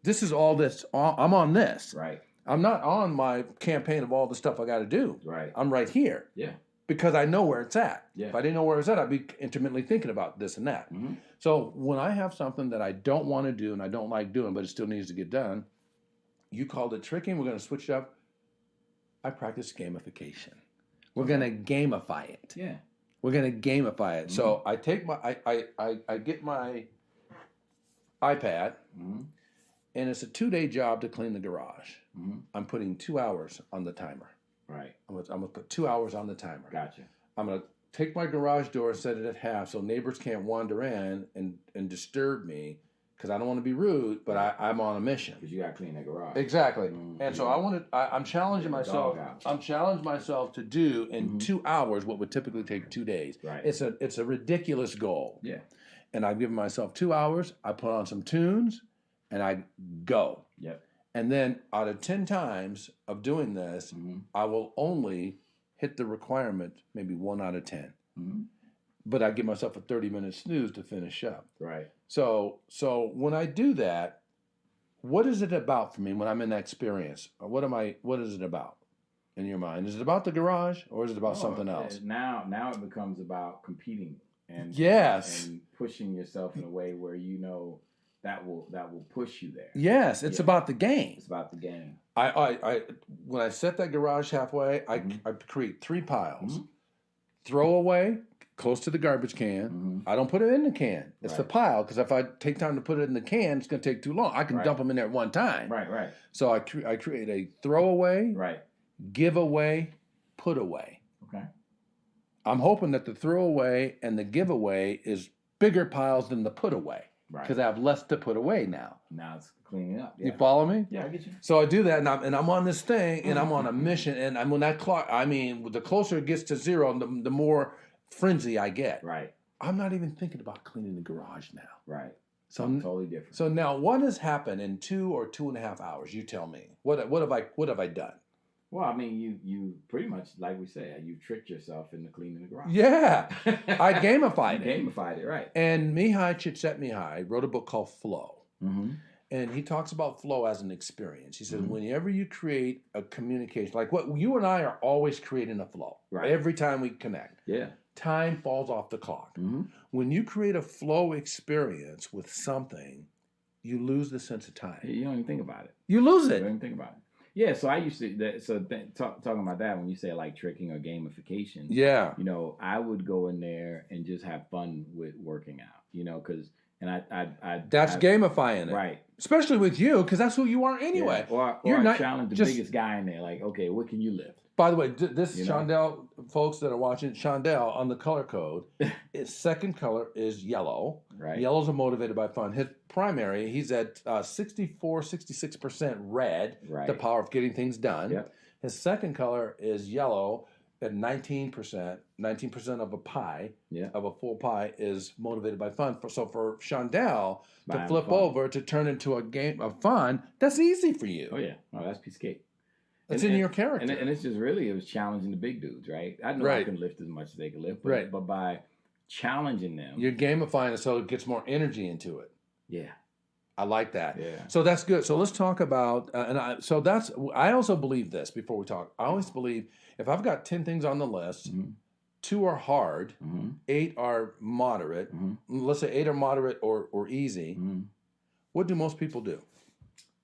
This is all this. I'm on this. Right. I'm not on my campaign of all the stuff I got to do. Right. I'm right here. Yeah. Because I know where it's at. Yeah. If I didn't know where it's at, I'd be intermittently thinking about this and that. So when I have something that I don't want to do and I don't like doing, but it still needs to get done, you called it tricking. We're going to switch it up. I practice gamification. We're going to gamify it. Yeah. We're going to gamify it. So I take I get my iPad, and it's a 2-day job to clean the garage. I'm putting 2 hours on the timer. Right. I'm gonna put 2 hours on the timer. Gotcha. I'm gonna take my garage door and set it at half so neighbors can't wander in and disturb me because I don't want to be rude, but I'm on a mission. Because you got to clean that garage. Exactly. And so I'm challenging myself. I'm challenging myself to do in 2 hours what would typically take 2 days. Right. It's a ridiculous goal. Yeah. And I've given myself 2 hours. I put on some tunes and I go. Yep. And then out of 10 times of doing this, I will only hit the requirement maybe 1 out of 10. But I give myself a 30-minute snooze to finish up. Right. So when I do that, what is it about for me when I'm in that experience? Or what is it about in your mind? Is it about the garage or is it about something else? Now it becomes about competing and and pushing yourself in a way where you know that will push you there. Yes, it's about the game. It's about the game. I when I set that garage halfway, I create 3 piles. Throw away, close to the garbage can. I don't put it in the can. It's the pile because if I take time to put it in the can, it's going to take too long. I can dump them in there at one time. Right. So I create a throwaway, give away, put away. Okay. I'm hoping that the throwaway and the giveaway is bigger piles than the put away. Because I have less to put away now. Now it's cleaning up. Yeah. You follow me? Yeah, I get you. So I do that, and I'm on this thing, and I'm on a mission, and when that clock, the closer it gets to 0, the more frenzy I get. Right. I'm not even thinking about cleaning the garage now. Right. So totally different. So now, what has happened in 2 or 2.5 hours? You tell me. What have I done? Well, I mean, you pretty much, like we said, you tricked yourself into cleaning the garage. Yeah, I gamified it. Gamified it, right. And Mihai Csikszentmihalyi wrote a book called Flow. And he talks about flow as an experience. He says, whenever you create a communication, like what you and I are always creating a flow. Right. Every time we connect. Yeah. Time falls off the clock. When you create a flow experience with something, you lose the sense of time. You don't even think about it. You lose it. You don't even think about it. Yeah, so I used to. Talking about that, when you say like tricking or gamification, yeah, I would go in there and just have fun with working out, because that's gamifying it, right? Especially with you, because that's who you are anyway. Yeah. Or I challenge the biggest guy in there, like, okay, what can you lift? By the way, this is Shondell, folks that are watching, Shondell on the color code, his second color is yellow. Right. Yellows are motivated by fun. His primary, he's at 66% red, the power of getting things done. Yep. His second color is yellow at 19%. 19% of a pie, of a full pie, is motivated by fun. So for Shondell to flip over to turn into a game of fun, that's easy for you. Oh, yeah. Oh, that's a piece of cake. It's in your character. And it's just really, it was challenging the big dudes, right? I know I can lift as much as they can lift, but by challenging them. You're gamifying it so it gets more energy into it. Yeah. I like that. Yeah. So that's good. So let's talk about, I also believe this before we talk. I always believe if I've got 10 things on the list, 2 are hard, 8 are moderate, let's say 8 are moderate or easy, what do most people do?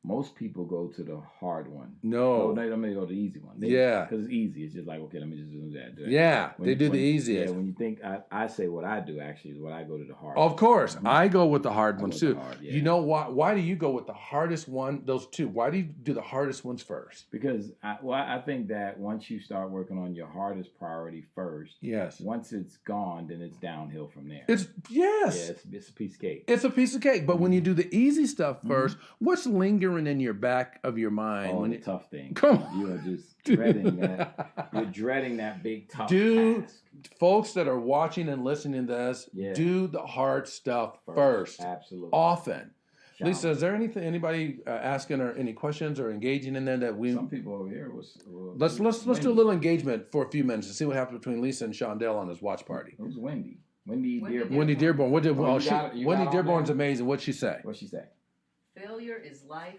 Most people go to the hard one. No. They don't go to the easy one. Because it's easy. It's just like, okay, let me just do that. They do the easiest. Yeah, when you think, I say what I do actually is what I go to the hard one. Of course. I go with the hard ones too. Yeah. You know why? Why do you go with the hardest one, those 2? Why do you do the hardest ones first? Because I think that once you start working on your hardest priority first, once it's gone, then it's downhill from there. It's a piece of cake. It's a piece of cake. But when you do the easy stuff first, what's lingering in your back of your mind? Oh, the tough thing. Come on. You are just dreading that. You're dreading that big tough task. Folks that are watching and listening to this, do the hard stuff first. Absolutely. Often. Lisa, is there anybody asking or any questions or engaging in there that we? Some people over here let's do a little engagement for a few minutes and see what happens between Lisa and Shondell on this watch party. Who's Wendy? Wendy Dearborn. Wendy Dearborn. Wendy Dearborn's amazing. What'd she say? What'd she say? Failure is life.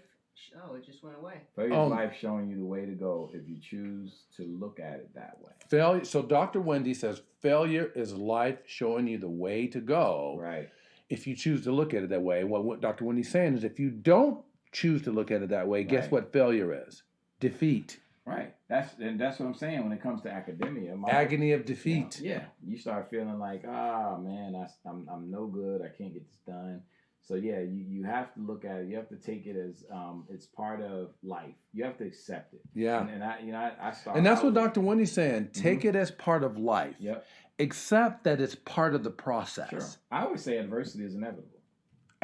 Oh, it just went away. Failure is life showing you the way to go if you choose to look at it that way. Failure. So Dr. Wendy says failure is life showing you the way to go. Right. If you choose to look at it that way. What Dr. Wendy's saying is if you don't choose to look at it that way, guess what failure is? Defeat. Right. That's what I'm saying when it comes to academia. Agony of defeat. You start feeling like, man, I'm no good. I can't get this done. So you have to look at it. You have to take it as it's part of life. You have to accept it. Yeah. And I started. And that's what Dr. Wendy's saying. Take it as part of life. Yep. accept that it's part of the process. Sure. I always say adversity is inevitable.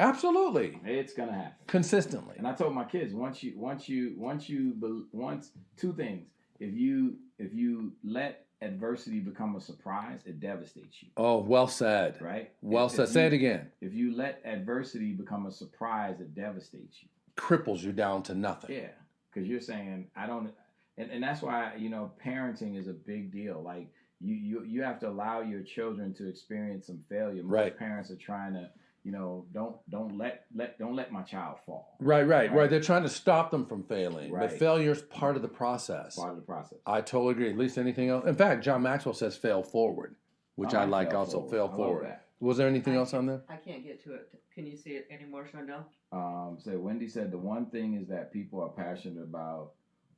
Absolutely. It's gonna happen Consistently. And I told my kids once two things. If you let adversity become a surprise, it devastates you. Oh, well said. Right? Well said. Say it again. If you let adversity become a surprise, it devastates you. Cripples you down to nothing. Yeah, because you're saying I don't, and that's why parenting is a big deal. Like you have to allow your children to experience some failure. Most parents are trying to. Don't let my child fall. Right. They're trying to stop them from failing. Right. But failure is part of the process. Part of the process. I totally agree. At least anything else. In fact, John Maxwell says fail forward, which I like also. Fail forward. Was there anything else on there? I can't get to it. Can you see it anymore, Shondell? Wendy said the one thing is that people are passionate about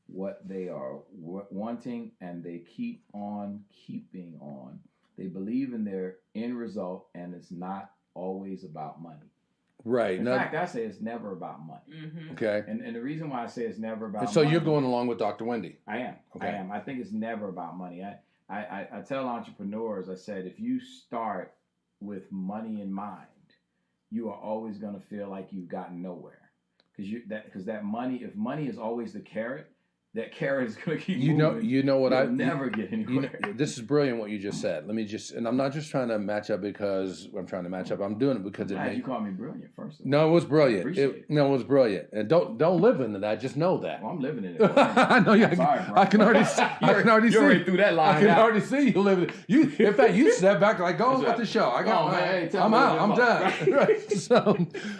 what they are wanting and they keep on keeping on. They believe in their end result and it's not always about money. Right. In fact, I say it's never about money. Mm-hmm. Okay. And the reason why I say it's never about money. So you're going along with Dr. Wendy. I am. Okay. I am. I think it's never about money. I tell entrepreneurs, I said, if you start with money in mind, you are always going to feel like you've gotten nowhere. Because that money, if money is always the carrot, that carrot is going to keep moving. You'll never get anywhere. This is brilliant what you just said. And I'm not just trying to match up because I'm trying to match up. I'm doing it because you called me brilliant first. No, it was brilliant. It was brilliant. And don't live into that. Just know that. Well, I'm living in it. I know you. I can already see. You're already through that line. I can already see you living it. In fact, you step back like, go on with the show. I'm out. I'm done. Right. So,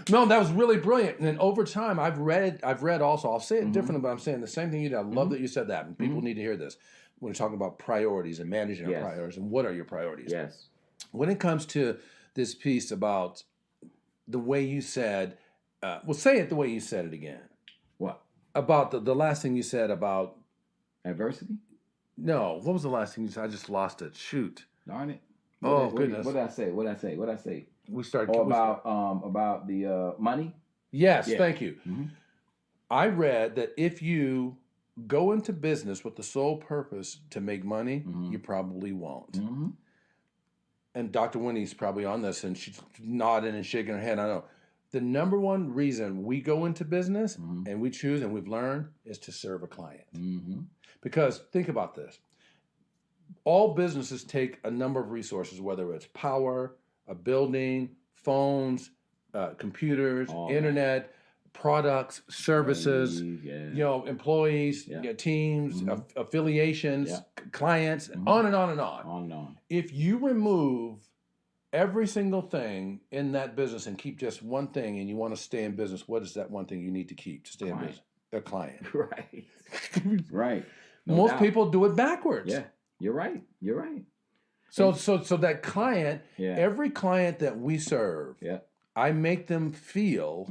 no, that was really brilliant. And then over time, I've read also. I'll say it differently, but I'm saying the same thing you did. I love that you said that. And people need to hear this when we're talking about priorities and managing our priorities and what are your priorities. Yes. When it comes to this piece about the way you said, say it the way you said it again. What? About the last thing you said about adversity? No. What was the last thing you said? I just lost it. Shoot. Darn it. Goodness. What did I say? We started about the money? Yes, thank you. Mm-hmm. I read that if you go into business with the sole purpose to make money, you probably won't. Mm-hmm. And Dr. Winnie's probably on this, and she's nodding and shaking her head. I know. The number one reason we go into business and we choose and we've learned is to serve a client. Mm-hmm. Because think about this. All businesses take a number of resources, whether it's power, a building, phones, computers, internet, products, services, employees, teams, affiliations, clients, on and on and on. On and on. If you remove every single thing in that business and keep just one thing and you want to stay in business, what is that one thing you need to keep to stay in business? A client. Right. Right. Most people do it backwards. Yeah. You're right. So that client, every client that we serve, I make them feel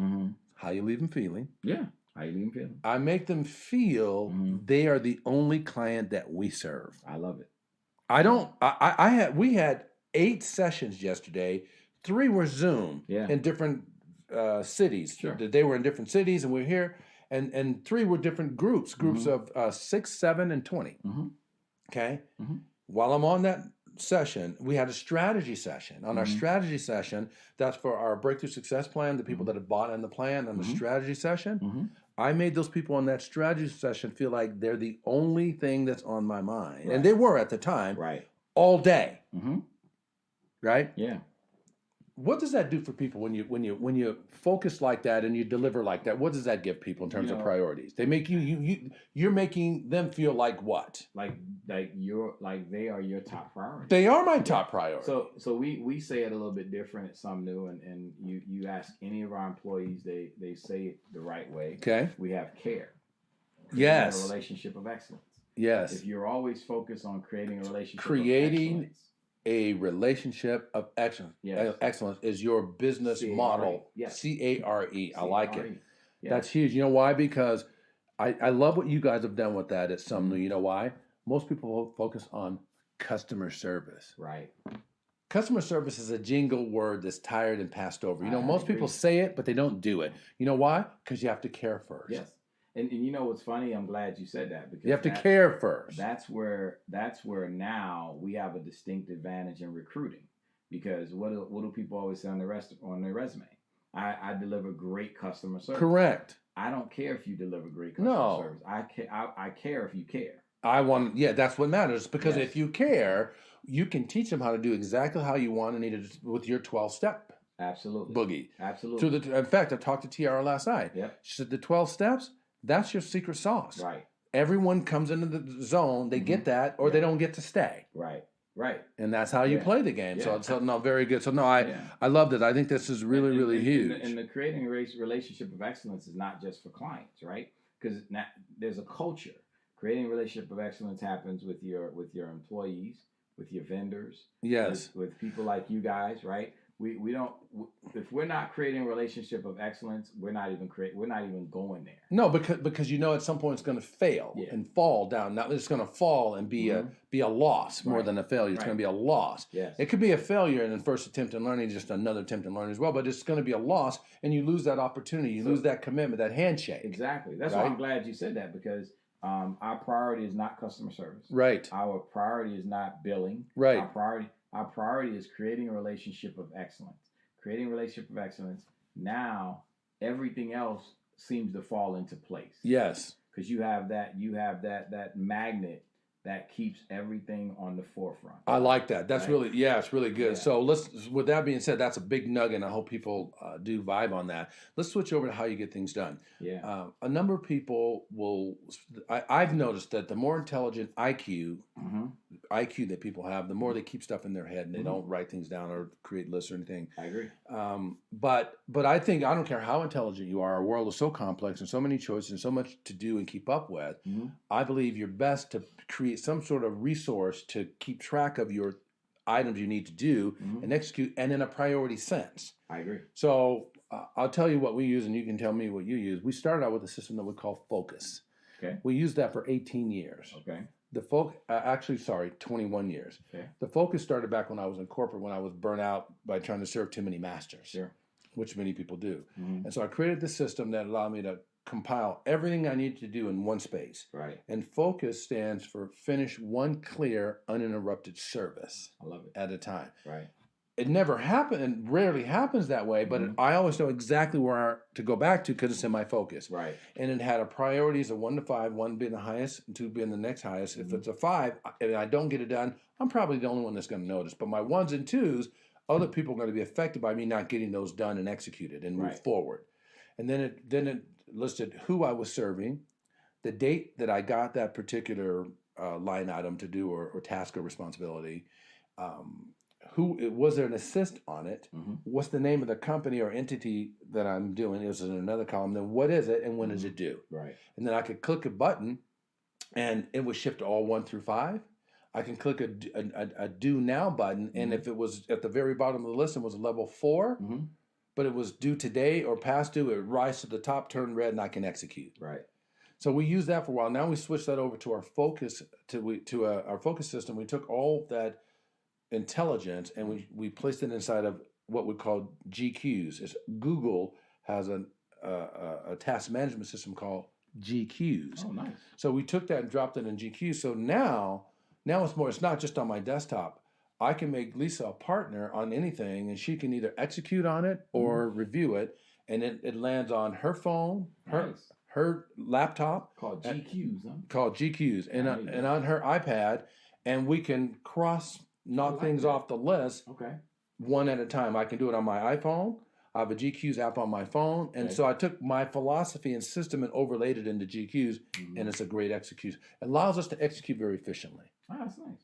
how you leave them feeling. Yeah. How you leave them feeling. I make them feel they are the only client that we serve. I love it. We had 8 sessions yesterday. 3 were Zoom in different cities. Sure. They were in different cities and we're here. And 3 were different groups of 6, 7, and 20. Mm-hmm. Okay? Mm-hmm. While I'm on that session, we had a strategy session. On our strategy session, that's for our Breakthrough Success Plan, the people that have bought in the plan on the strategy session. I made those people on that strategy session feel like they're the only thing that's on my mind. Right. And they were at the time. Right. All day. Mm-hmm. Right? Yeah. What does that do for people when you focus like that and you deliver like that? What does that give people in terms of priorities? They make you're making them feel like what? Like they are your top priority. They are my top priority. So we say it a little bit different. It's something new, and you ask any of our employees, they say it the right way. Okay. We have care. Yes. We have a relationship of excellence. Yes. If you're always focused on creating a relationship creating of excellence, a relationship of excellence. Yes. Excellence is your business C-A-R-E. model. Yes. C-A-R-E. I like it. Yes. That's huge. You know why? Because I love what you guys have done with that at Some New. You know why? Most people focus on customer service. Right. Customer service is a jingle word that's tired and passed over. You know, I most agree. people say it, but they don't do it. You know why? Because you have to care first. Yes. And you know what's funny? I'm glad you said that because You have to care first. That's where now we have a distinct advantage in recruiting, because what do people always say on their resume? I deliver great customer service. Correct. I don't care if you deliver great customer service. I care if you care. That's what matters, because if you care, you can teach them how to do exactly how you want and need it with your 12-step. Absolutely. Boogie. Absolutely. In fact, I talked to Tiara last night. Yep. She said the 12 steps, that's your secret sauce. Right. Everyone comes into the zone, they get that, or they don't get to stay. Right. Right. And that's how you play the game. Yeah. So no, very good. So no, I love this. I think this is really, really huge. And the creating a relationship of excellence is not just for clients, right? Because there's a culture. Creating a relationship of excellence happens with your employees, with your vendors, yes, with people like you guys, right? We don't, if we're not creating a relationship of excellence, we're not even going there. No, because at some point it's going to fail and fall down. Now it's going to fall and be a loss more than a failure. It's going to be a loss. Yes. It could be a failure in the first attempt in learning, just another attempt in learning as well. But it's going to be a loss, and you lose that opportunity. You lose that commitment, that handshake. Exactly. That's why I'm glad you said that, because our priority is not customer service. Right. Our priority is not billing. Right. Our priority is creating a relationship of excellence. Creating a relationship of excellence. Now, everything else seems to fall into place. Yes. Because you have that magnet that keeps everything on the forefront. I like that. That's right? It's really good. Yeah. So with that being said, that's a big nugget, and I hope people do vibe on that. Let's switch over to how you get things done. Yeah. A number of people I've noticed that the more intelligent IQ that people have, the more they keep stuff in their head and they don't write things down or create lists or anything. I agree. But I think, I don't care how intelligent you are, our world is so complex and so many choices and so much to do and keep up with. I believe you're best to create some sort of resource to keep track of your items you need to do and execute, and in a priority sense. I agree. So I'll tell you what we use, and you can tell me what you use. We started out with a system that we call F.O.C.U.S. Okay. We used that for 18 years. Okay. 21 years. Okay. The F.O.C.U.S started back when I was in corporate, when I was burnt out by trying to serve too many masters. Sure. Which many people do. And so I created this system that allowed me to compile everything I needed to do in one space. Right. And F.O.C.U.S stands for Finish One Clear Uninterrupted Service. I love it. At a time. Right. It never happened, and rarely happens that way, but I always know exactly where to go back to because it's in my focus. Right. And it had a priorities of 1 to 5, 1 being the highest and 2 being the next highest. If it's a 5 and I don't get it done, I'm probably the only one that's going to notice. But my 1s and 2s, other people are going to be affected by me not getting those done and executed and move forward. And then it listed who I was serving, the date that I got that particular line item to do or task or responsibility, was there an assist on it? What's the name of the company or entity that I'm doing? Is it in another column? Then what is it and when is it due? Right. And then I could click a button and it would shift to all 1 through 5. I can click a due now button, and if it was at the very bottom of the list and was a level 4, but it was due today or past due, it would rise to the top, turn red, and I can execute. Right. So we used that for a while. Now we switched that over to our F.O.C.U.S our F.O.C.U.S system. We took all that intelligence and we placed it inside of what we call GQs. Google has a task management system called GQs. Oh, nice. So we took that and dropped it in GQs. So now it's not just on my desktop. I can make Lisa a partner on anything, and she can either execute on it or review it, and it lands on her phone, her laptop. Called GQs, huh? Called GQs, and on her iPad, and we can knock things off the list one at a time. I can do it on my iPhone. I have a GQs app on my phone. And so I took my philosophy and system and overlaid it into GQs, and it's a great execution. It allows us to execute very efficiently. Oh, that's nice.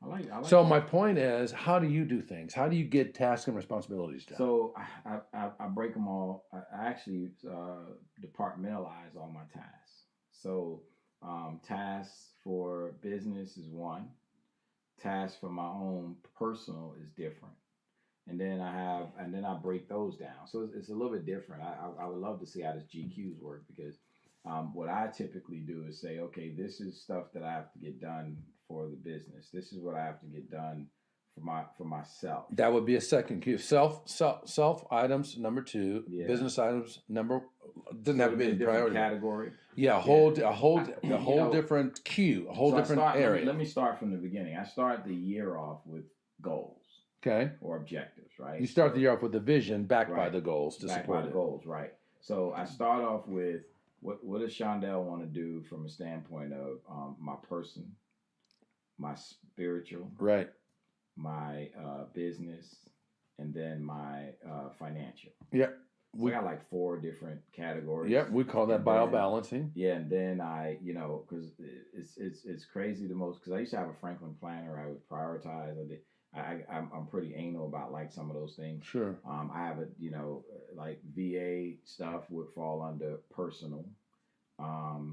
I like so that. My point is, how do you do things? How do you get tasks and responsibilities done? So I break them all. I actually departmentalize all my tasks. So tasks for business is one. Tasks for my own personal is different, and then I break those down. So it's a little bit different. I would love to see how this GQs work, because what I typically do is say, okay, this is stuff that I have to get done for the business. This is what I have to get done for myself. That would be a second Q. Self items number 2, business items number doesn't have to be a in different priority. category. Yeah, a whole different queue, a whole different area. Let me start from the beginning. I start the year off with goals. Okay. Or objectives, right? You start the year off with a vision backed by the goals to backed support by the goals, right? So I start off with what does Shondell want to do from a standpoint of my person, my spiritual, right, my business, and then my financial. Yeah. So I got like 4 different categories. Yep, we call that biobalancing. Yeah, and then I, because it's crazy the most, because I used to have a Franklin planner. I would prioritize. I'm pretty anal about like some of those things. Sure. I have like VA stuff would fall under personal,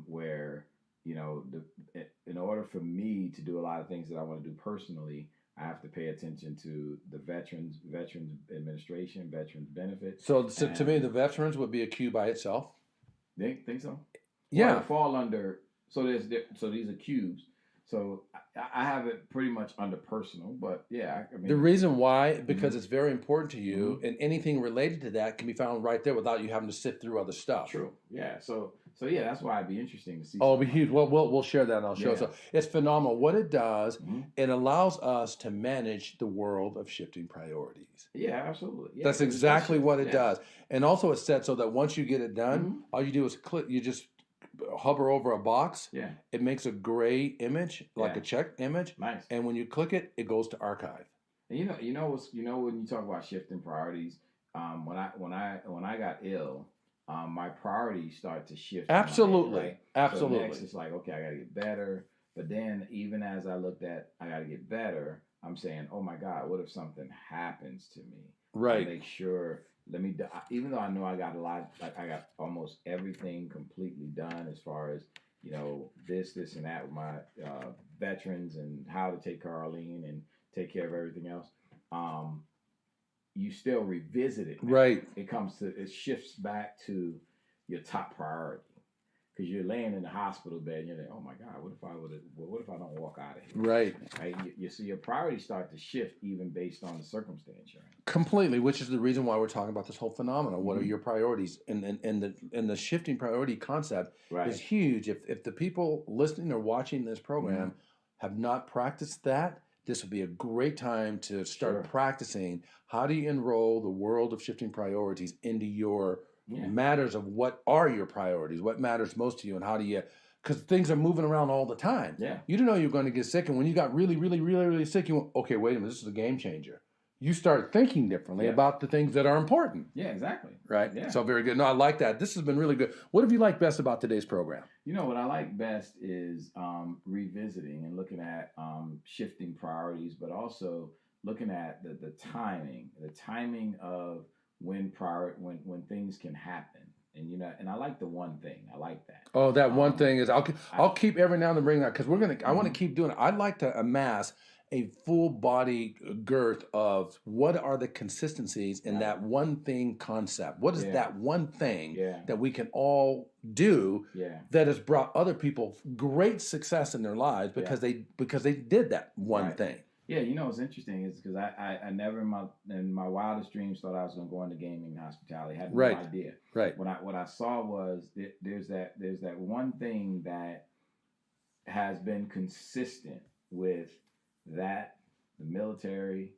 where in order for me to do a lot of things that I want to do personally, I have to pay attention to the Veterans Administration, Veterans Benefits. So to me, the veterans would be a queue by itself. Think so? Yeah. Well, fall under. So these are queues. So I have it pretty much under personal, but yeah. I mean, the reason why, because it's very important to you, and anything related to that can be found right there without you having to sift through other stuff. True. Yeah. So yeah, that's why it'd be interesting to see. Oh, it'll be huge. Well, we'll share that and I'll show. So it's phenomenal. What it does, it allows us to manage the world of shifting priorities. Yeah, absolutely. Yeah, that's exactly what it does. And also it's set so that once you get it done, all you do is click. You just hover over a box. Yeah. It makes a gray image, like a check image. Nice. And when you click it, it goes to archive. And when you talk about shifting priorities, when I got ill, my priorities start to shift. Absolutely. Right? Absolutely. So next it's like, okay, I gotta get better. But then even as I looked at I gotta get better, I'm saying, oh my God, what if something happens to me? Right. Make sure. Even though I know I got a lot, like I got almost everything completely done as far as this and that with my veterans and how to take care of Arlene and take care of everything else. You still revisit it. Now. Right. It shifts back to your top priority. Because you're laying in the hospital bed and you're like, oh my God, what if I don't walk out of here? Right. You see your priorities start to shift even based on the circumstance you're in. Completely, which is the reason why we're talking about this whole phenomenon. What are your priorities? And the shifting priority concept is huge. If the people listening or watching this program have not practiced that, this would be a great time to start practicing. How do you enroll the world of shifting priorities into your matters of what are your priorities, what matters most to you, and how do you, because things are moving around all the time. Yeah. You didn't know you were going to get sick, and when you got really, really, really, really sick, you went, okay, wait a minute, this is a game changer. You start thinking differently about the things that are important. Yeah, exactly. Right? Yeah. So very good. No, I like that. This has been really good. What have you liked best about today's program? What I like best is revisiting and looking at shifting priorities, but also looking at the timing of when things can happen. And I like the one thing. I like that. Oh, that one thing is I'll keep every now and then bring that because I want to keep doing it. I'd like to amass a full body girth of what are the consistencies in that one thing concept. What is that one thing that we can all do that has brought other people great success in their lives because they did that one thing. Yeah, what's interesting is because I never in my wildest dreams thought I was going to go into gaming and hospitality. I had no idea. Right. What I saw was there's that one thing that has been consistent with the military,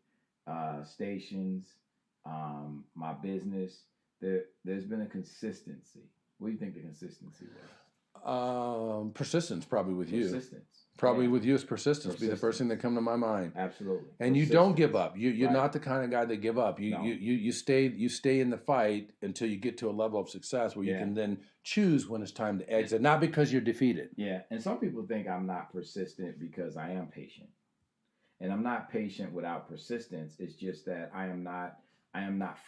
stations, my business. There's been a consistency. What do you think the consistency was? Persistence, probably with you. Persistence. Probably with you is persistence. Be the first thing that come to my mind. Absolutely. And you don't give up. You're not the kind of guy that give up. You stay in the fight until you get to a level of success where you can then choose when it's time to exit. Not because you're defeated. Yeah. And some people think I'm not persistent because I am patient. And I'm not patient without persistence. It's just that I am not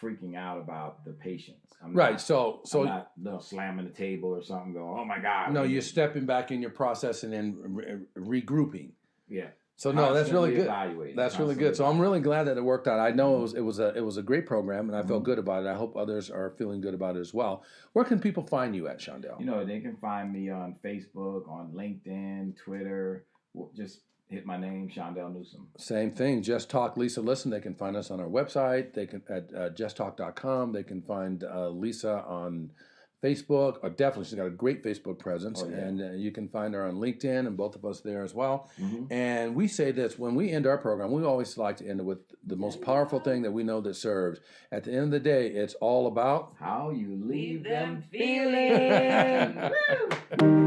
freaking out about the patience. I'm not slamming the table or something going, oh my God. No, you're stepping back in your process and then regrouping. Yeah. So no, that's really good. That's really good. So I'm really glad that it worked out. I know it was a great program and I felt good about it. I hope others are feeling good about it as well. Where can people find you at, Shondell? They can find me on Facebook, on LinkedIn, Twitter. Just hit my name, Shondell Newsom. Same thing. Just Talk, Lisa Listen. They can find us on our website. They can at justtalk.com. They can find Lisa on Facebook, or definitely she's got a great Facebook presence, Oh, yeah. and you can find her on LinkedIn, and both of us there as well. Mm-hmm. And we say this when we end our program, we always like to end it with the most powerful thing that we know that serves. At the end of the day, it's all about how you leave them feeling. feeling.